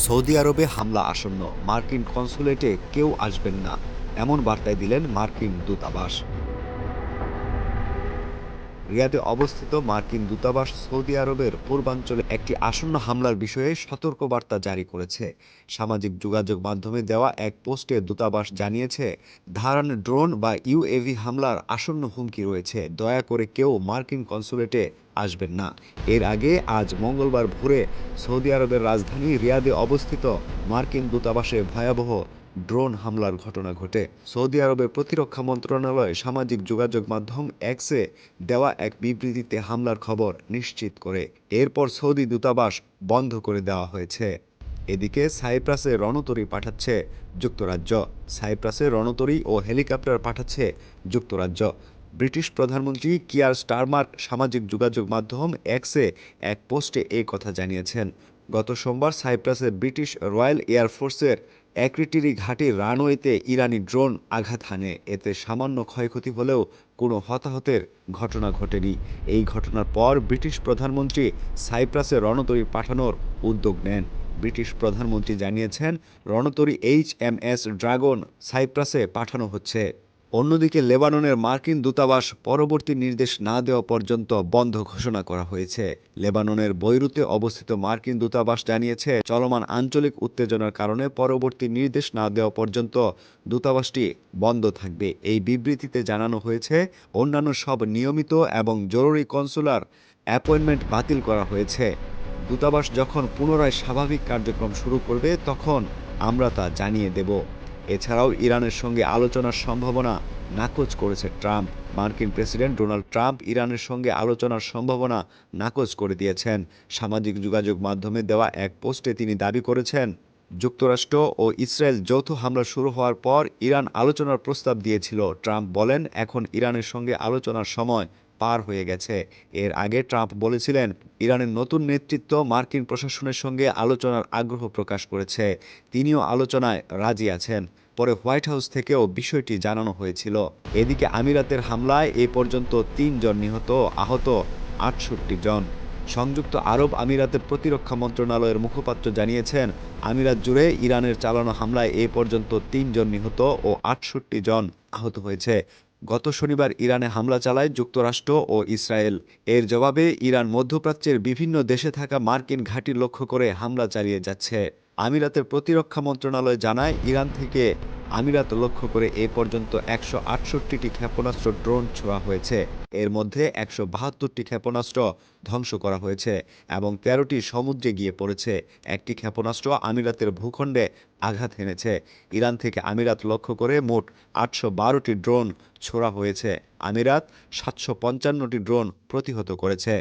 Saudi আরবে হামলা আসন্ন, মার্কিন কনসুলেটে কেউ আসবেন না, এমন বার্তায় দিলেন মার্কিন দূতাবাস। রিয়াদে অবস্থিত মার্কিন দূতাবাস সৌদি আরবের পূর্বাঞ্চলে একটি আসন্ন হামলার বিষয়ে সতর্কবার্তা জারি করেছে। সামাজিক যোগাযোগ মাধ্যমে দেওয়া এক পোস্টে দূতাবাস জানিয়েছে, ধারান ড্রোন বা ইউএভি হামলার আসন্ন হুমকি রয়েছে, দয়া করে কেউ মার্কিন কনসুলেটে আসবেন না। এর আগে আজ মঙ্গলবার ভোরে সৌদি আরবের রাজধানী রিয়াদে অবস্থিত মার্কিন দূতাবাসে ভয়াবহ ড্রোন হামলার ঘটনা ঘটে। সৌদি আরবের প্রতিরক্ষা মন্ত্রণালয় সামাজিক যোগাযোগ মাধ্যম এক্সে দেওয়া এক বিবৃতিতে হামলার খবর নিশ্চিত করে। এরপর সৌদি দূতাবাস বন্ধ করে দেওয়া হয়েছে। এদিকে সাইপ্রাসে রণতরী পাঠাচ্ছে যুক্তরাজ্য। সাইপ্রাসে রণতরী ও হেলিকপ্টার পাঠাচ্ছে যুক্তরাজ্য। ব্রিটিশ প্রধানমন্ত্রী কিয়ার স্টারমার সামাজিক যোগাযোগ মাধ্যম এক্সে এক পোস্টে এই কথা জানিয়েছেন। গত সোমবার সাইপ্রাসের ব্রিটিশ রয়্যাল এয়ারফোর্সের অ্যাক্রিটিরি ঘাঁটির রানওয়েতে ইরানি ড্রোন আঘাত হানে। এতে সামান্য ক্ষয়ক্ষতি হলেও কোনো হতাহতের ঘটনা ঘটেনি। এই ঘটনার পর ব্রিটিশ প্রধানমন্ত্রী সাইপ্রাসে রণতরী পাঠানোর উদ্যোগ নেন। ব্রিটিশ প্রধানমন্ত্রী জানিয়েছেন, রণতরী HMS ড্রাগন সাইপ্রাসে পাঠানো হচ্ছে। অন্যদিকে লেবাননের মার্কিন দূতাবাস পরবর্তী নির্দেশ না দেওয়া পর্যন্ত বন্ধ ঘোষণা করা হয়েছে। লেবাননের বৈরুতে অবস্থিত মার্কিন দূতাবাস জানিয়েছে, চলমান আঞ্চলিক উত্তেজনার কারণে পরবর্তী নির্দেশ না দেওয়া পর্যন্ত দূতাবাসটি বন্ধ থাকবে। এই বিবৃতিতে জানানো হয়েছে, অন্যান্য সব নিয়মিত এবং জরুরি কনসুলার অ্যাপয়েন্টমেন্ট বাতিল করা হয়েছে। দূতাবাস যখন পুনরায় স্বাভাবিক কার্যক্রম শুরু করবে তখন আমরা তা জানিয়ে দেব। এছাড়াও ইরানের সঙ্গে আলোচনার সম্ভাবনা নাকচ করেছে ট্রাম্প। মার্কিন প্রেসিডেন্ট ডোনাল্ড ট্রাম্প ইরানের সঙ্গে আলোচনার সম্ভাবনা নাকচ করে দিয়েছেন। সামাজিক যোগাযোগ মাধ্যমে দেওয়া এক পোস্টে তিনি দাবি করেছেন, যুক্তরাষ্ট্র ও ইসরায়েল যৌথ হামলা শুরু হওয়ার পর ইরান আলোচনার প্রস্তাব দিয়েছিল। ট্রাম্প বলেন, এখন ইরানের সঙ্গে আলোচনার সময় পার হয়ে গেছে। এর আগে ট্রাম্প বলেছিলেন, ইরানের নতুন নেতৃত্ব মার্কিন প্রশাসনের সঙ্গে আলোচনার আগ্রহ প্রকাশ করেছে, তিনিও আলোচনায় রাজি আছেন। পরে হোয়াইট হাউস থেকেও বিষয়টি জানানো হয়েছিল। এদিকে আমিরাতের হামলায় এ পর্যন্ত ৩ জন নিহত, আহত ৬৮ জন। সংযুক্ত আরব আমিরাতের প্রতিরক্ষা মন্ত্রণালয়ের মুখপাত্র জানিয়েছেন, আমিরাত জুড়ে ইরানের চালানো হামলায় এ পর্যন্ত ৩ জন নিহত ও ৬৮ জন আহত হয়েছে। গত শনিবার ইরানে হামলা চালায় যুক্তরাষ্ট্র ও ইসরায়েল। এর জবাবে ইরান মধ্যপ্রাচ্যের বিভিন্ন দেশে থাকা মার্কিন ঘাঁটি লক্ষ্য করে হামলা চালিয়ে যাচ্ছে। আমিরাতের প্রতিরক্ষা মন্ত্রণালয় জানায়, ইরান থেকে আমিরাত লক্ষ্য করে এ পর্যন্ত ১৬৮টি ক্ষেপণাস্ত্র ড্রোন ছোড়া হয়েছে। এর মধ্যে ১৭২টি ক্ষেপণাস্ত্র ধ্বংস করা হয়েছে এবং ১৩টি সমুদ্রে গিয়ে পড়েছে। একটি ক্ষেপণাস্ত্র আমিরাতের ভূখণ্ডে আঘাত হেনেছে। ইরান থেকে আমিরাত লক্ষ্য করে মোট ৮১২টি ড্রোন ছোড়া হয়েছে। আমিরাত ৭৫৫টি ড্রোন প্রতিহত করেছে।